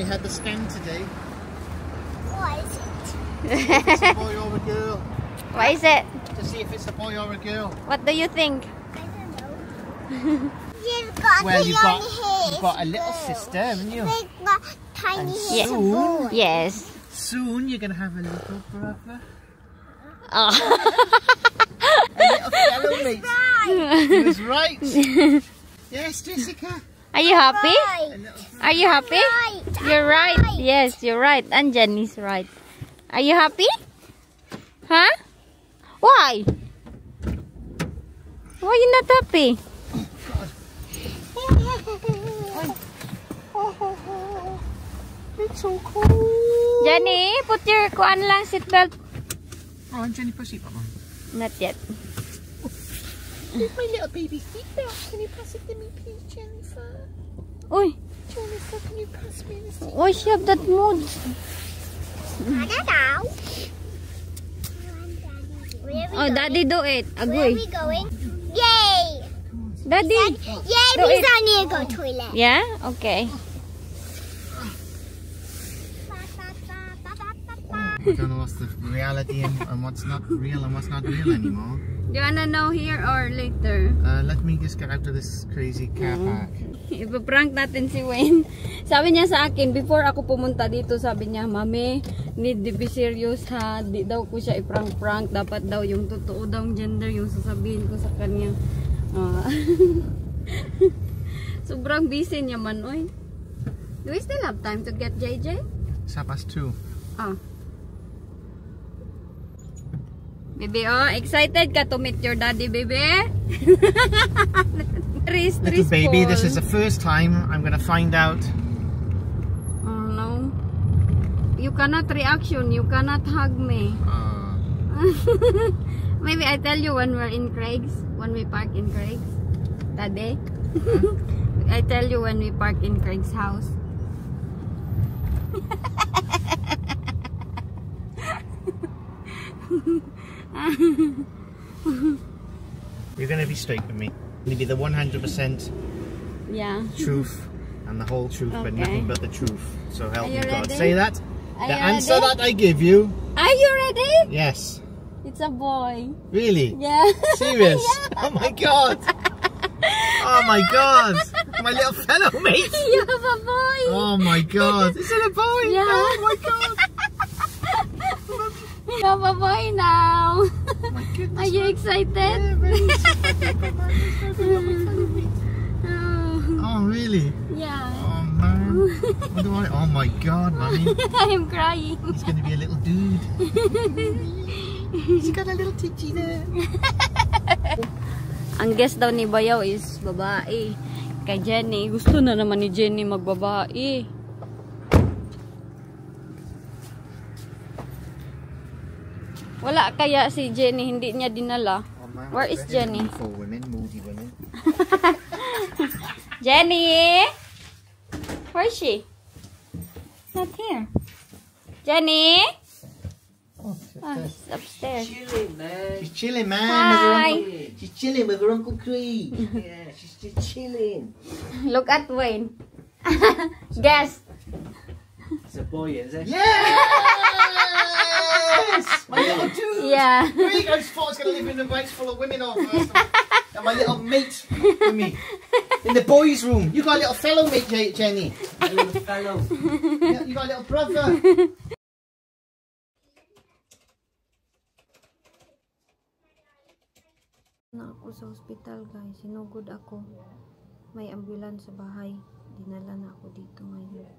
only had the scan today. What is it? See if it's a boy or a girl. What is it? To see if it's a boy or a girl. What do you think? I don't know. You've got Well, you've got a little sister, haven't you? They've got tiny And hairs. soon- Yes. Soon you're gonna have a little brother. Oh. A little fellow mate. Right. He was right. Yes, Jessica. Are you happy? Right. Are you happy? Right. You're right. Yes, you're right. And Jenny's right. Are you happy? Huh? Why? Why you not happy? It's so cold. Jenny, put your kuan lang seatbelt. Oh, and Jenny, push it, Mum. Not yet. Here's my little baby seatbelt. Can you pass it to me, please, Jennifer? Uy, Jennifer, can you pass me the seat? why she have that mood? I don't know. Where are we Oh, going? Daddy do it. Where are Agoy. we going? Yay! Daddy. Yay, Do because it. I need to go toilet. Yeah? Okay. I don't know what's the reality and what's not real and what's not real anymore. Do you wanna know here or later? Let me just get out of this crazy car park. Ipaprank natin si Wayne. Sabi niya sa akin, before ako pumunta dito, sabi niya, Mami, need to be serious ha. Di daw ko siya iprank-prank. Dapat daw yung totoo daw yung gender yung sasabihin ko sa kanya. Sobrang busy niya man, oy. Do we still have time to get JJ? It's 2:30. Ah. Baby, oh, excited ka to meet your daddy, baby? Little baby, this is the first time I'm gonna find out. Oh no. You cannot reaction, you cannot hug me. Maybe I tell you when we're in Craig's, when we park in Craig's. Daddy. I tell you when we park in Craig's house. You're gonna be straight with me. You're gonna be the 100% Yeah. truth and the whole truth, but Okay. nothing but the truth. So help Are me you God. ready? Say that. Are The you answer ready? that I give you. Are you ready? Yes. It's a boy. Really? Yeah. Serious? Oh my God. Oh my God. My little fellow mate. You have a boy. Oh my God. Is it a boy? Yeah. Oh my God. You have a boy now. Oh my goodness. Are you excited? Yeah, very excited. Oh really? Yeah. Oh man. What do I? Oh my God, Mommy. I'm crying. He's gonna be a little dude. He's got a little titty there. Ang guest daw ni Bayaw is babae. Kay Jenny, gusto na naman ni Jenny magbabae. Wala kaya si Jenny, hindi niya dinala. Where is Jenny? For women, moody women. Jenny! Where is she? Not here. Jenny? Oh, She's upstairs. Chilling, man. she's chilling, man. Hi. She's chilling with her Uncle Cree. Yeah, she's just chilling. Look at Wayne. Guess. It's a boy, is it? Yes! My little dude. Yeah. Really, I just thought I was going to live in a place full of women all first. And my little mate with me. In the boys' room. You got a little fellow mate, Jenny. A little fellow. Yeah, you got a little brother. Na ako sa hospital, guys. Sinugod ako. May ambulance sa bahay. Dinala na ako dito ngayon.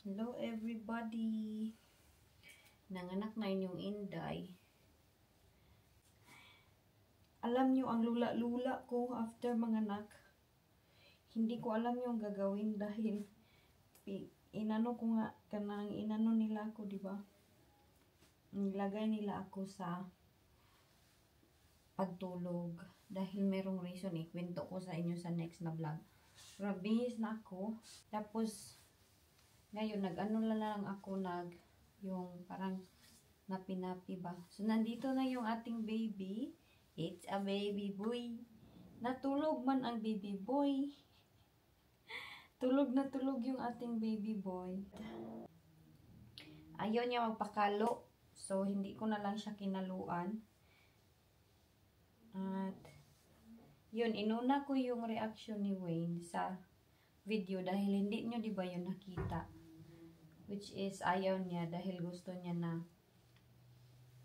Hello everybody. Nanganak na inyong Inday. Alam nyo ang lula-lula ko after manganak. Hindi ko alam yung gagawin dahil inano ko nga kanang inano nila ako, di ba? Nilagay nila ako sa pagtulog. Dahil merong reason kwento ko sa inyo sa next na vlog. Rabis na ako. Tapos, ngayon, nag-ano lang ako, yung parang napi-napi ba. So, nandito na yung ating baby. It's a baby boy. Natulog man ang baby boy. Tulog na tulog yung ating baby boy. Ayaw niya magpakalo. So, hindi ko na lang siya kinaluan. At, yun, inuna ko yung reaction ni Wayne sa video dahil hindi nyo diba yun nakita. Which is, ayaw niya dahil gusto niya na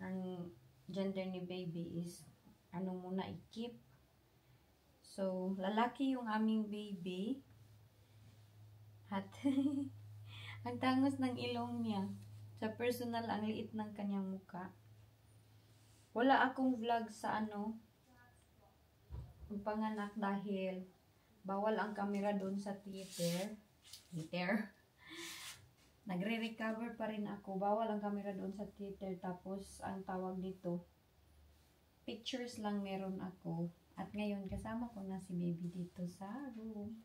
ang gender ni baby is ano muna i-keep. So, lalaki yung aming baby. At, ang tangos ng ilong niya. Sa personal, ang liit ng kanyang muka. Wala akong vlog sa panganak dahil bawal ang camera doon sa theater. Nagre-recover pa rin ako. Bawal ang camera doon sa theater. Tapos, ang tawag nito, pictures lang meron ako. At ngayon, kasama ko na si baby dito sa room.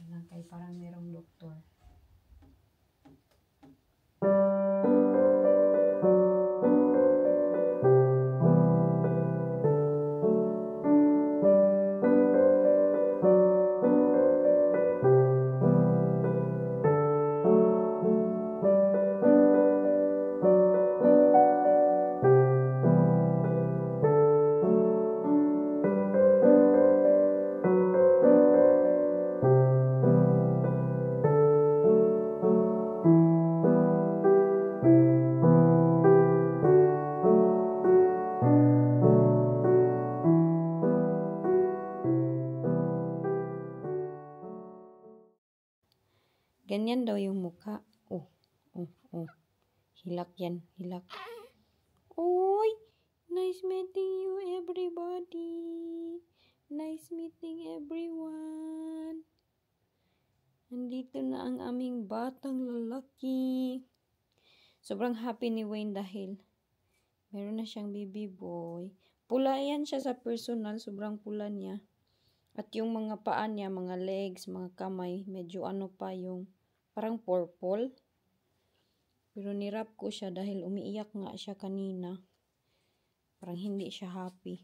Lang kay parang merong doktor. Ganyan daw yung mukha. Oh. Hilak yan, hilak. Oy! Nice meeting you, everybody. Nice meeting everyone. Nandito na ang aming batang lalaki. Sobrang happy ni Wayne dahil meron na siyang baby boy. Pula yan siya sa personal. Sobrang pula niya. At yung mga paa niya, mga legs, mga kamay, medyo pa yung parang purple. Pero nirap ko siya dahil umiiyak nga siya kanina. Parang hindi siya happy.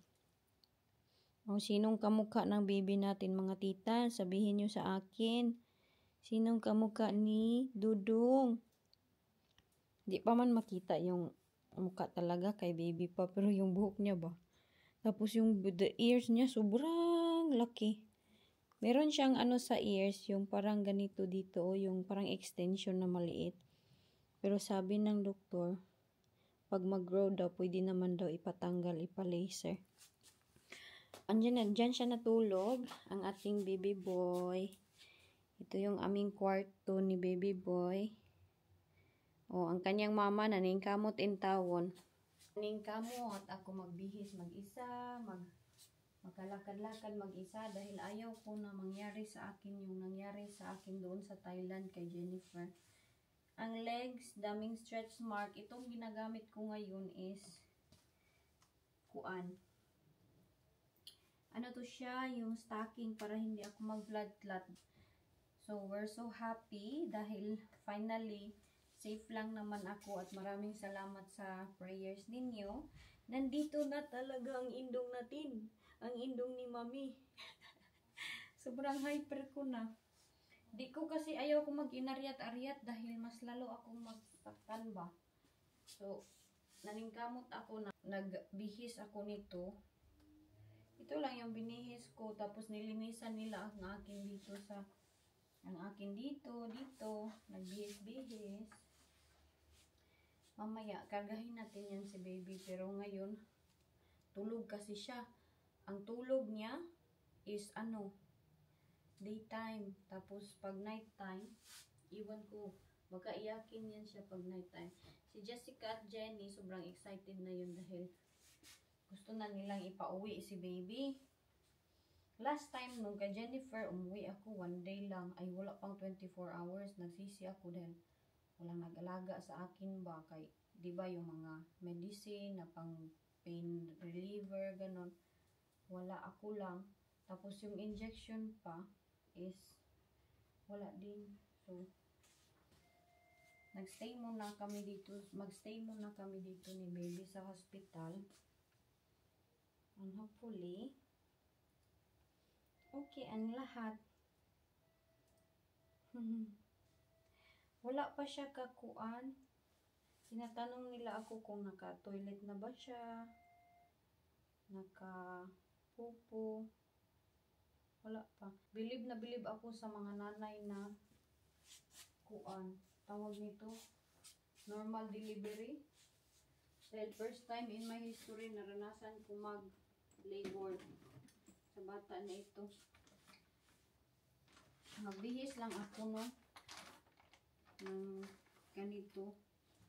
O, sinong kamukha ng baby natin mga tita? Sabihin nyo sa akin. Sinong kamukha ni Dudong? Di pa man makita yung mukha talaga kay baby pa. Pero yung buhok niya ba? Tapos yung the ears niya sobrang laki. Meron siyang sa ears, yung parang ganito dito, yung parang extension na maliit. Pero sabi ng doktor, pag mag-grow daw, pwede naman daw ipatanggal, ipa-laser. Andyan siya natulog, ang ating baby boy. Ito yung aming kwarto ni baby boy. O, ang kanyang mama naningkamot in tawon. Naningkamot, ako magbihis mag-isa, magkalakad-lakad mag-isa dahil ayaw ko na mangyari sa akin yung nangyari sa akin doon sa Thailand kay Jennifer. Ang legs, daming stretch mark. Itong ginagamit ko ngayon is kuan. Ano to siya? Yung stocking para hindi ako mag-blood clot. So, we're so happy dahil finally, safe lang naman ako at maraming salamat sa prayers ninyo. Nandito na talaga ang indong natin. Ang indong ni Mami. Sobrang hyper ko na. Di ko kasi ayaw ko mag-inariat-ariat dahil mas lalo akong magsaktan ba. So, naningkamot ako na nagbihis ako nito. Ito lang yung binihis ko. Tapos nilinisan nila ang akin dito sa dito. Nagbihis-bihis. Mamaya, kargahin natin yan si baby. Pero ngayon, tulog kasi siya. Ang tulog niya is daytime. Tapos pag nighttime, iwan ko, baka iyakin yan siya pag nighttime. Si Jessica at Jenny, sobrang excited na yun dahil gusto na nilang ipauwi si baby. Last time nung kay Jennifer, umuwi ako 1 day lang. Ay wala pang 24 hours. Nagsisi ako dahil walang nag-alaga sa akin ba. Kay, di ba yung mga medicine na pang pain reliever, ganon. Wala, ako lang. Tapos yung injection pa is wala din. So, magstay muna kami dito ni baby sa hospital. And hopefully, okay ang lahat. Wala pa siya kakuan. Tinatanong nila ako kung naka-toilet na ba siya, naka-pupo. Wala pa. Bilib na bilib ako sa mga nanay na kuan. Tawag nito, normal delivery. Dahil first time in my history, naranasan ko mag-labor sa bata na ito. Magbihis lang ako, no, ng ganito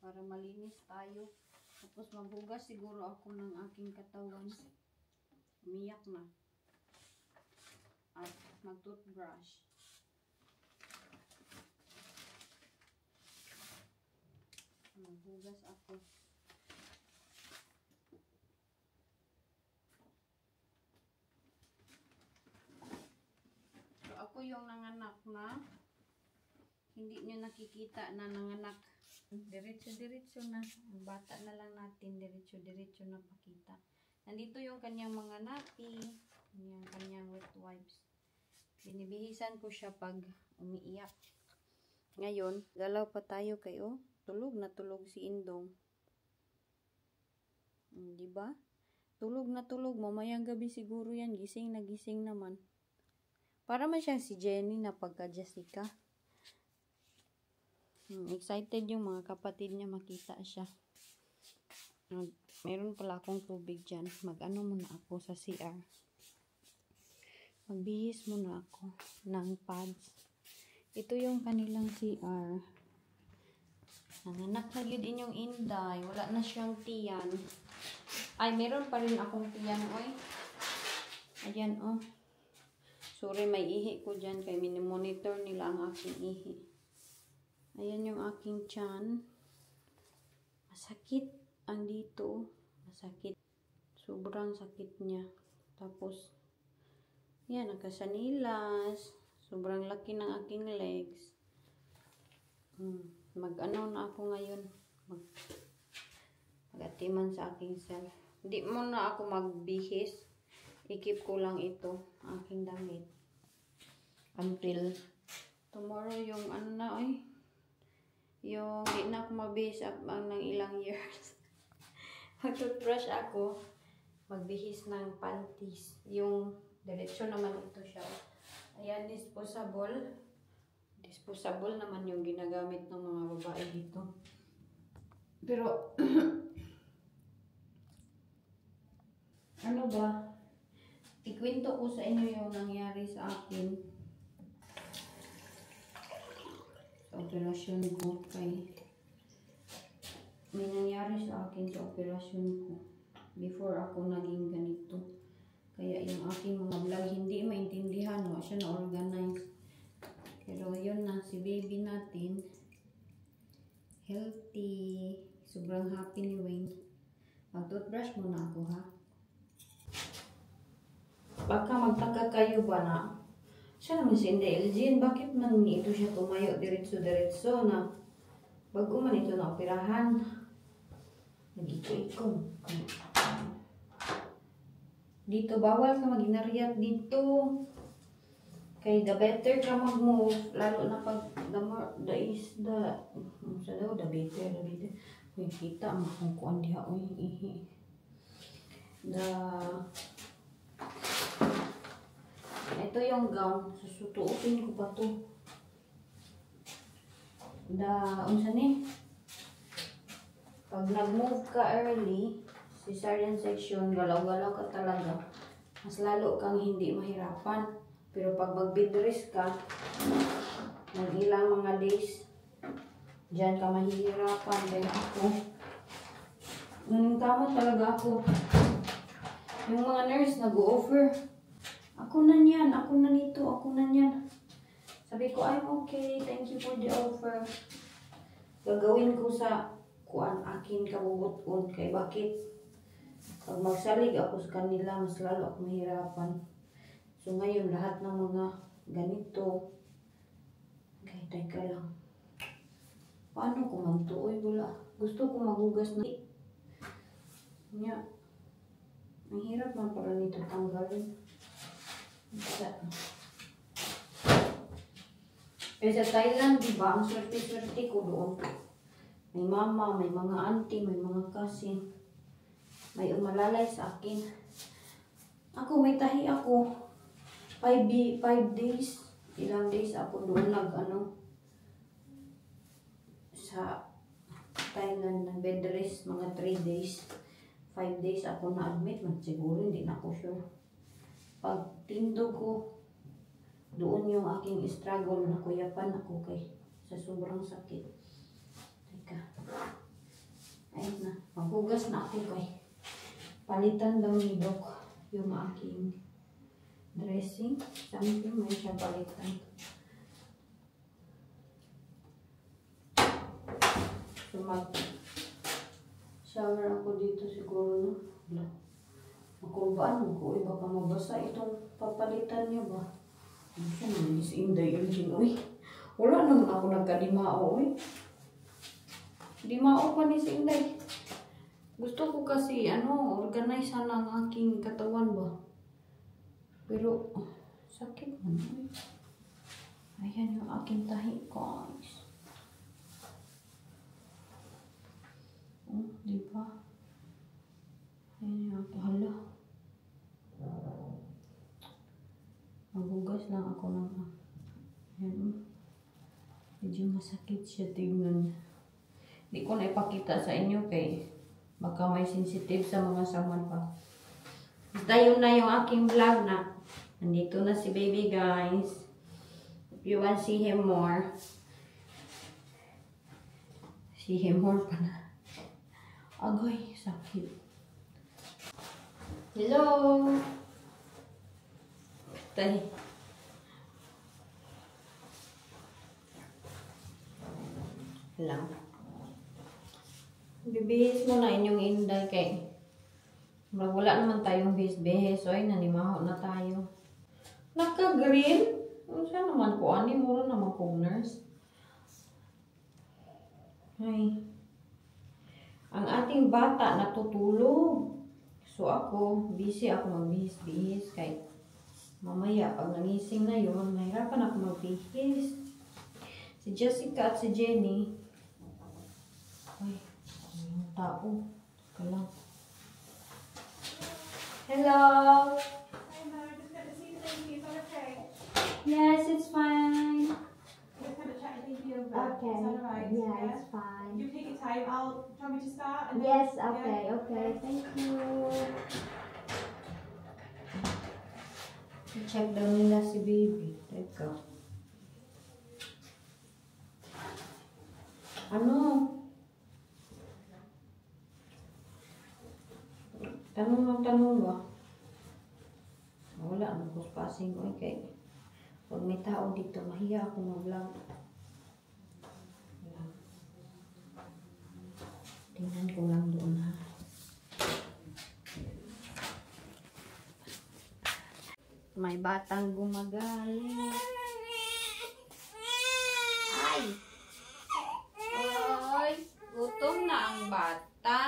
para malinis tayo. Tapos maghugas siguro ako ng aking katawan. Umiyak na. At mag-toothbrush. Maghugas ako. So, ako yung nanganak na hindi nyo nakikita na nanganak. Diretso-diretso na. Ang bata na lang natin, diretso-diretso na pakita. Nandito yung kanyang mga napi, yung kanyang wet wipes. Binibihisan ko siya pag umiiyak. Ngayon, galaw pa tayo kayo. Tulog na tulog si Indong. Diba? Tulog na tulog. Mamayang gabi siguro yan. Gising na gising naman. Para man siyang si Jenny na pagka-Jessica. Excited yung mga kapatid niya makita siya. Meron pala akong tubig dyan. Mag-ano muna ako sa CR. Magbihis muna ako ng pads. Ito yung kanilang CR. Nanganak na yun din yung Inday. Wala na siyang tiyan. Ay, meron pa rin akong tiyan, oy. Ayan, oh. Sorry, may ihi ko dyan. Kaya mini-monitor nila ang aking ihi. Ayan yung aking tiyan. Masakit ang dito. Masakit. Sobrang sakit niya. Tapos, yan, nagkasanilas. Sobrang laki ng aking legs. Mag-ano na ako ngayon. Mag-atiman sa aking self. Hindi muna ako magbihis. I-keep ko lang ito. Aking damit. Until tomorrow yung ano na, oy. Yung hindi na ako magbihis ng ilang years. Mag-toothbrush ako. Magbihis ng panties. Yung diretso naman ito siya. Ayan, disposable. Disposable naman yung ginagamit ng mga babae dito. Pero, ano ba? Ikwento ko sa inyo yung nangyari sa akin. Sa operasyon ko kay may nangyari sa akin sa operasyon ko before ako naging ganito. Kaya yung aking mga vlog hindi maintindihan, no? Siya na-organize. Pero yun na, si baby natin healthy. Sobrang happy ni Wayne. Mag-toothbrush muna ako, ha? Baka magtaka kayo ba na siya naman si Inday Elgin, bakit man ito siya tumayo diretso-diretso na bago man ito na operahan. Nag-iko-iko. Dito, bawal ka mag-inariat dito. Kay the better ka mag-move, lalo na pag the is the, sa daw, the better. Uy, kita mo kung kuan diha, uy, ihi. Ito yung gown, susutuutin ko pa to. Unsa ni? Pag nag-move ka early, cesarean section, galaw-galaw ka talaga, mas lalo kang hindi mahirapan. Pero pag mag-bed rest ka, ng ilang mga days, dyan ka mahihirapan. Dahil ako, naningkamot talaga ako. Yung mga nurse nag-o-offer, ako na niyan, ako na nito, ako na niyan. Sabi ko, I'm okay, thank you for the offer. Gagawin ko sa kuan akin kabubuton kay bakit Pag magsalig ako sa kanila, mas lalo ako mahirapan. So ngayon, lahat ng mga ganito. Okay, teka lang. Paano ko magtuoy? Wala. Gusto ko magugas na. Nya. Mahirap man pala nito tanggalin. Sa Thailand, diba? Ang swerte-swerte ko doon. May mama, may mga auntie, may mga cousin. May umalalay sa akin. Ako, may tahi ako. 5 days. Ilang days ako doon sa Thailand na bed rest. Mga 3 days. 5 days ako na-admit. Siguro hindi na ako sure. Pag tindog ko, doon yung aking struggle na kuyapan ako sa sobrang sakit. Teka. Ayun na. Maghugas na ako palitan daw ni Doc yung aking dressing. Something may siya palitan. So shower ako dito siguro na. Makurbaan mo ko. Baka mabasa itong papalitan niya ba? Ano siya naman is Inday Elgin, uy. Wala naman ako nagka-dimao, uy. Dimao pa ni si Inday. Gusto ko kasi, organize sana ang aking katawan ba. Pero, sakit man, uy. Ayan yung aking tahi, guys. Oh, diba? Ayan yung aking hala. Maghugas lang ako ng ayan. Medyo masakit siya tingnan. Hindi ko na ipakita sa inyo baka may sensitive sa mga saman pa. Basta yun na yung aking vlog na. Nandito na si baby, guys. If you want to see him more, see him more pa na. Agay, sakit. Hello! Tay. Lang. Bibihis mo na inyong Inday wala naman tayong bihis-bihis. Oy, nanimaho na tayo. Naka-green? Siya naman ko. Mura naman ko nurse. Ay. Ang ating bata natutulog. So ako, busy ako magbihis-bihis mamaya, pag nangising na yun, nahirapan ako magbihis. Si Jessica at si Jenny. Ay, yung tao. Kalang. Hello! Hi, Mom. Just got to see the lady. Is that okay? Yes, it's fine. Just had a chat with you over. Okay. Is that alright? Yeah, it's fine. You take your time. Do you want me to start? And Yes, then, okay, yeah? okay. Thank you. Check daw nila si baby. Teka. Ano? Tanong ba? Wala, magpuspasing ko. Okay. Pag may tao dito, mahiya ako mag-vlog. Tingnan ko lang doon, ha. May batang gumagaling. Ay! Oy! Gutom na ang bata.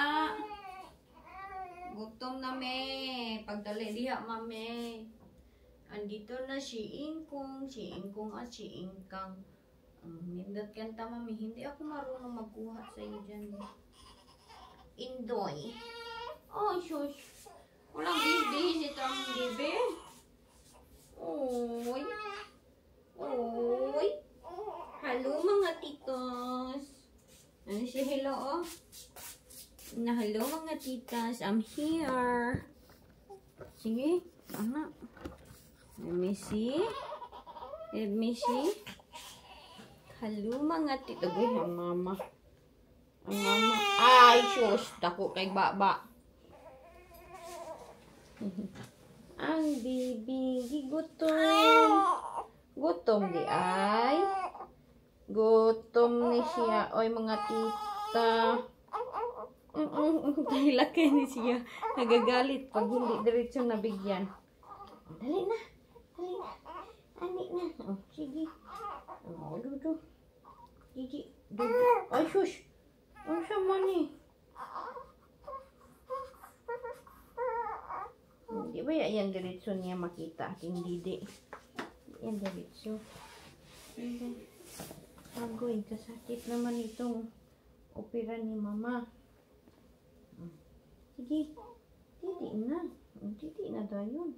Gutom na, me. Pagdali diha, mame. Andito na si Ingkong at si Ingkang. Nindot kanta, mami. Hindi ako marunong magkuha sa iyo dyan. Indoy. Oh, shush. Walang bihis ito ang bibi. Oy. Oy. Hello, mga titos. Ano si hello, oh? Na hello, mga titas. I'm here. Sige, anak. Let me see. Let me see. Hello, mga titos. Uy, ang mama. Ang mama. Ay, shush. Dako kay baba. Ang bibi. Gutom. Gutom di ay. Gutom ni siya. Oy, mga tita. Kay laki ni siya. Nagagalit pag hindi diretsyo nabigyan. Dali na. Dali na. Ani na. Oh, sige. Oh, dudu. Gigi. Dudu. Ay, shush. Ano siya man eh? Di ba yan diretsyo niya makita aking didi? Yan diretsyo. Agoy, kasakit naman itong opera ni mama. Sige. Didi na. Didi na dayon.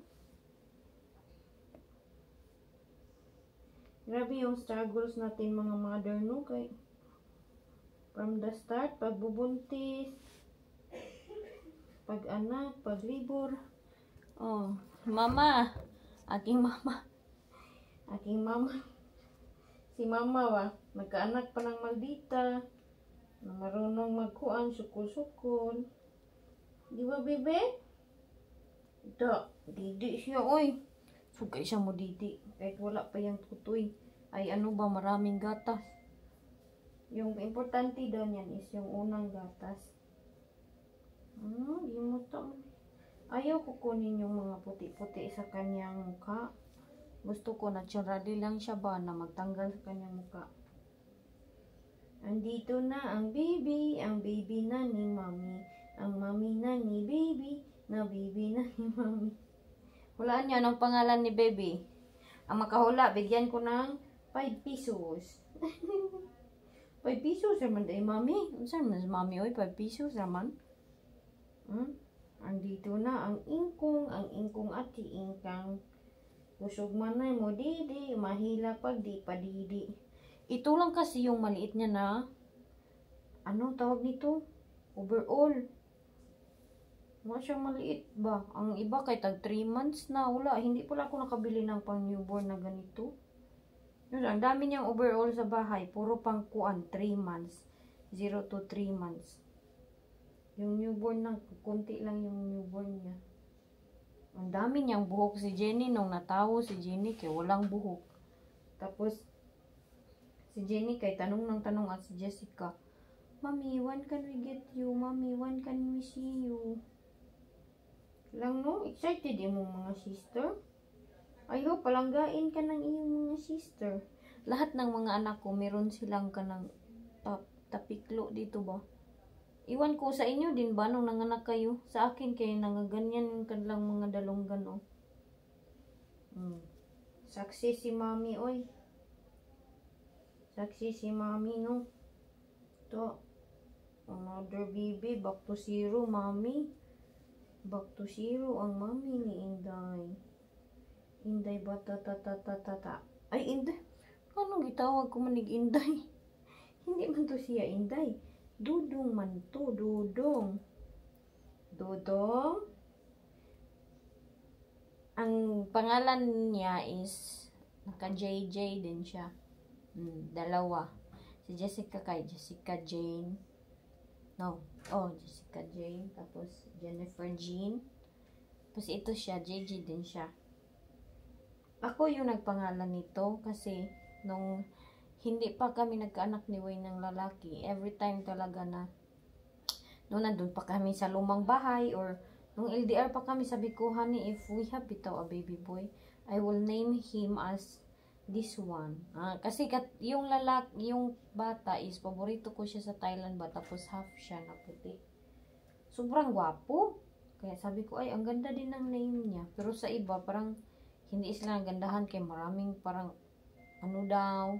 Grabe yung struggles natin mga mother, no? Kay from the start, pagbubuntis, pag-anak, paglibor. Oh, mama. Aking mama. Aking mama. Si mama wa, nagkaanak pa ng maldita. Na marunong magkuan, sukul-sukul. Di ba, bebe? Ito, didi siya, oy. Sugay siya mo didi. Kahit wala pa yung tutoy. Ay ano ba, maraming gatas. Yung importante daw niyan is yung unang gatas. Di mo to. Ayaw ko kunin yung mga puti-puti sa kanyang mukha. Gusto ko naturally lang siya ba na magtanggal sa kanyang mukha. Andito na ang baby na ni mommy. Ang mommy na ni baby na baby na ni mommy. Hulaan niyo anong pangalan ni baby. Ang makahula, bigyan ko ng 5 pesos. 5 pesos naman day, mami. Saan man mami, oy, 5 pesos naman. Andito na ang ingkong ati ingkang. Kusog man na mo, didi, mahila pag di pa didi. Ito lang kasi yung maliit niya na, ano tawag nito? Overall. Wala siyang maliit ba? Ang iba kay tag 3 months na. Wala, hindi pala ako nakabili ng pang newborn na ganito. Yun, ang dami niyang overall sa bahay. Puro pang kuan, 3 months. 0 to 3 months. Yung newborn na, kunti lang yung newborn niya. Ang dami niyang buhok si Jenny. Nung natawo si Jenny kay walang buhok. Tapos, si Jenny kay tanong ng tanong at si Jessica, Mommy, when can we get you? Mommy, when can we see you? Lang no, excited yung mga sister. Ayaw, palanggain ka ng iyong mga sister. Lahat ng mga anak ko, meron silang kanang tapiklo dito ba? Iwan ko sa inyo din ba nung nanganak kayo? Sa akin kayo nangaganyan yung kanilang mga dalonggan, oh. Saksi si mami, oy. Saksi si mami, no? To. Another baby, back to zero, mami. Back to zero ang mami ni Inday. Inday ba ta. Ay, Inday. Anong gitawag ko manig Inday? Hindi man to siya Inday. Dudong man to, Dudong. Dudong. Ang pangalan niya is naka-JJ din siya. Dalawa. Si Jessica kay Jessica Jane. No. Oh, Jessica Jane. Tapos Jennifer Jean. Tapos ito siya, JJ din siya. Ako yung nagpangalan nito kasi nung hindi pa kami nagkaanak ni Wayne ng lalaki, every time talaga na nung nandun pa kami sa lumang bahay or nung LDR pa kami, sabi ko, honey, if we have bitaw a baby boy, I will name him as this one. Kasi yung yung bata is paborito ko siya sa Thailand ba, tapos half siya na puti. Sobrang gwapo. Kaya sabi ko, ay, ang ganda din ng name niya. Pero sa iba, parang hindi sila nagandahan kay maraming parang ano daw.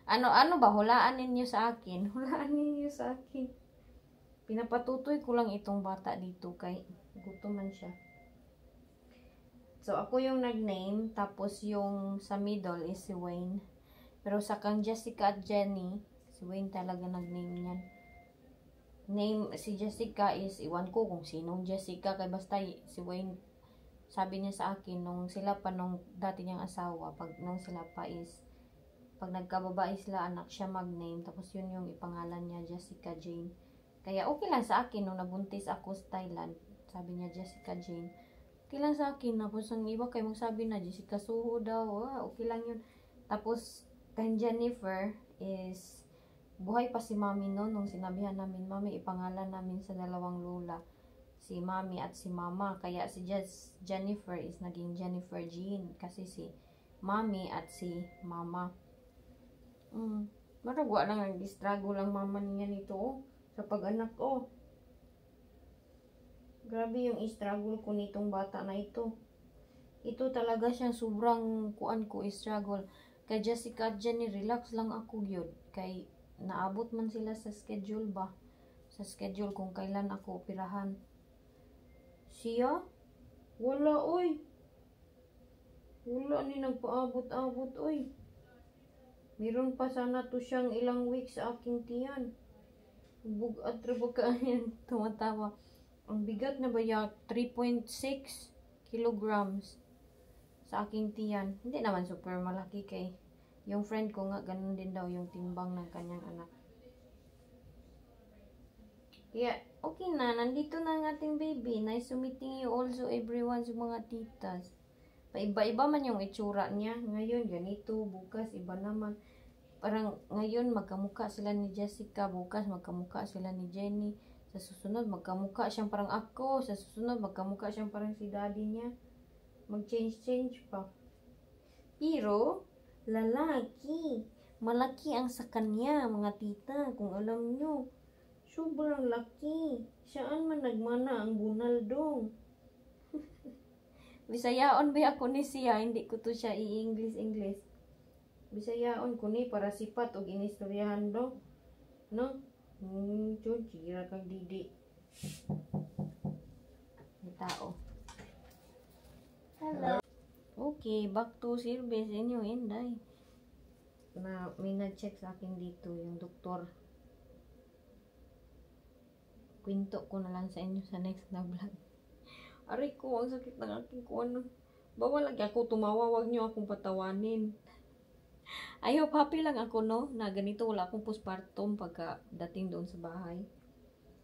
Ano ba? Hulaan ninyo sa akin. Hulaan ninyo sa akin. Pinapatutoy ko lang itong bata dito kay gutuman siya. So, ako yung nag-name. Tapos, yung sa middle is si Wayne. Pero sa kang Jessica at Jenny, si Wayne talaga nag-name niyan. Si Jessica is, iwan ko kung sinong Jessica. Kaya basta si Wayne, sabi niya sa akin, nung sila pa, nung dati niyang asawa, nung sila pa is, pag nagkababae sila, anak siya mag-name. Tapos, yun yung ipangalan niya, Jessica Jane. Kaya, okay lang sa akin, nung nabuntis ako sa Thailand, sabi niya, Jessica Jane. Okay lang sa akin. Tapos, ang iba kayo magsabi na, Jessica Suho daw. Okay lang yun. Tapos, kay Jennifer is buhay pa si Mami no, nung sinabihan namin, Mami, ipangalan namin sa dalawang lola. Si Mami at si Mama. Kaya si Jennifer is naging Jennifer Jean. Kasi si Mami at si Mama. Maragwa lang ang struggle lang mama niya nito oh, sa pag-anak oh. Grabe yung struggle ko nitong bata na ito. Ito talaga siyang sobrang kuan ko struggle. Kay Jessica at Jenny, relax lang ako yun. Kay naabot man sila sa schedule ba? Sa schedule kung kailan ako operahan. Siya? Wala oy. Wala ni nagpaabot-abot oy. Meron pa sana to siyang ilang weeks sa aking tiyan. Bugat trabaho yan. Tumatawa. Ang bigat na ba ya? 3.6 kilograms sa aking tiyan. Hindi naman super malaki kay yung friend ko nga ganun din daw yung timbang ng kanyang anak. Kaya okay na. Nandito na ang ating baby. Nice to meeting you also everyone sa mga titas. Paiba-iba man yung itsura niya. Ngayon, ganito. Bukas, iba naman. Parang ngayon, magkamukha sila ni Jessica. Bukas, magkamukha sila ni Jenny. Sa susunod, magkamukha siyang parang ako. Sa susunod, magkamukha siyang parang si daddy niya. Mag-change-change pa. Pero, lalaki. Malaki ang sa kanya, mga tita. Kung alam nyo. Sobrang laki. Saan man nagmana ang bunaldong. Bisayaon ba ako ni siya, hindi ko to siya i-English. Bisayaon ko ni para sipat og inistoryahan do. No? Chira kang didi. May tao. Hello. Okay, back to service inyo, Inday. May nag-check sa akin dito yung doktor. Kwento ko na lang sa inyo sa next na vlog. Aray ko, ang sakit ng aking kuwan. Bawal lagi ako tumawa, wag nyo akong patawanin. I hope happy lang ako, no? Na ganito, wala akong postpartum pagka dating doon sa bahay.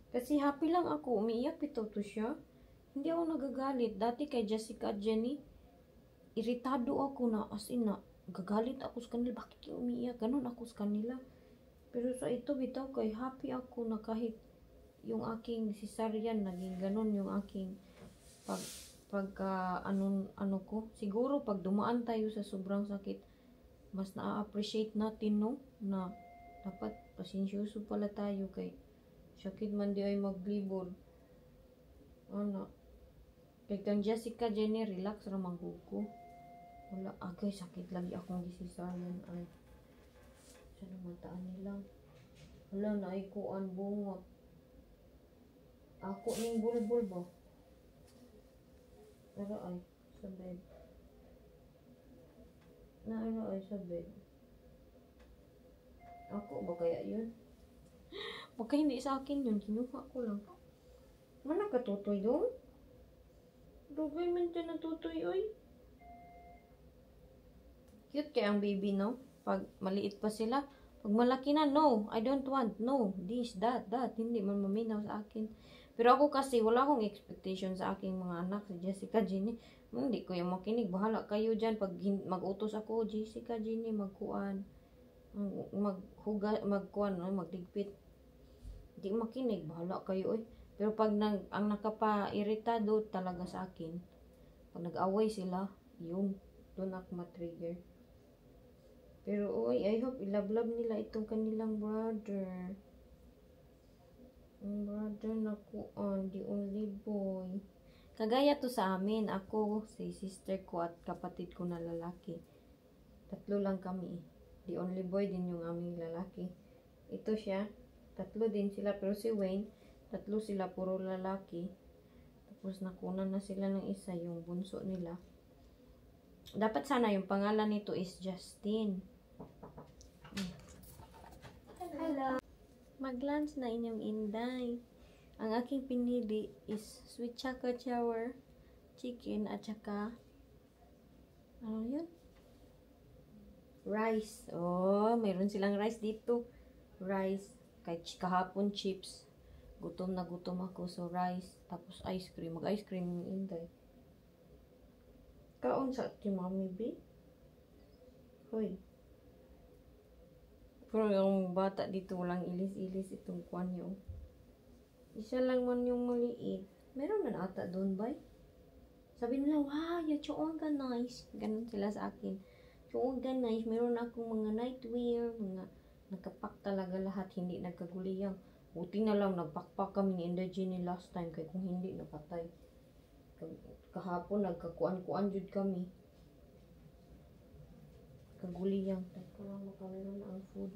Kasi happy lang ako, umiiyak ito to siya. Hindi ako nagagalit. Dati kay Jessica at Jenny, iritado ako na, as in na, gagalit ako sa kanila. Bakit yung umiiyak? Ganon ako sa kanila. Pero sa ito, bitaw kay happy ako na kahit yung aking cesarean, naging ganon yung aking ano ko, siguro pag dumaan tayo sa sobrang sakit, mas na-appreciate natin, no, na dapat pasensyoso pala tayo kay sakit man di ay maglibol. Ano, kay kang Jessica, Jenny, relax ramang ko. Wala, agay, sakit lagi akong gisisayan. Ay, sa namataan nila. Wala, naikuan bungot. Ako ning bulbul ba? Pero ay, sa bed. Ay, sa bed. Ako ba kaya yun? Baka hindi sa akin yun. Kinuha ko lang. Mana ka tutoy doon? Dugay man dyan na tutoy, oy. Cute kaya ang baby, no? Pag maliit pa sila. Pag malaki na, no. I don't want. No. This, that. Hindi man maminaw sa akin. Pero ako kasi, wala akong expectation sa aking mga anak. Si Jessica, Jenny. Hindi ko yung makinig. Bahala kayo dyan. Pag mag-utos ako, Jessica, Jenny, magkuan. Magligpit. Hindi makinig. Bahala kayo, oy. Pero pag ang nakapa-iritado talaga sa akin, pag nag-away sila, yun. Doon ako matrigger. Pero, oy, I hope ilablab nila itong kanilang brother. Ang brother na kuan, the only boy. Kagaya to sa amin, ako, si sister ko at kapatid ko na lalaki. 3 lang kami. The only boy din yung aming lalaki. Ito siya, 3 din sila. Pero si Wayne, 3 sila, puro lalaki. Tapos nakunan na sila ng isa, yung bunso nila. Dapat sana yung pangalan nito is Justin. Hello. Mag-lunch na inyong Inday. Ang aking pinili is sweet chocolate shower, chicken, at saka ano yun? Rice. Oh, mayroon silang rice dito. Rice. Kahit kahapon chips. Gutom na gutom ako. So, rice. Tapos ice cream. Mag-ice cream yung Inday. Kaon sa ti Mami B. Hoy. Pero yung bata dito walang ilis-ilis itong kwan yung. Isa lang man yung maliit. Meron man ata doon, bay? Sabi nila, wow, yung chuong ka nice. Ganun sila sa akin. Chuong ka nice. Meron akong mga nightwear, mga nakapak talaga lahat. Hindi nagkaguliyang. Buti na lang, nagpakpak kami ni Indergenie last time. Kaya kung hindi, napatay. Kahapon, nagkakuan-kuan jud kami. Kaguliyang. Teka lang, makameron na ang food.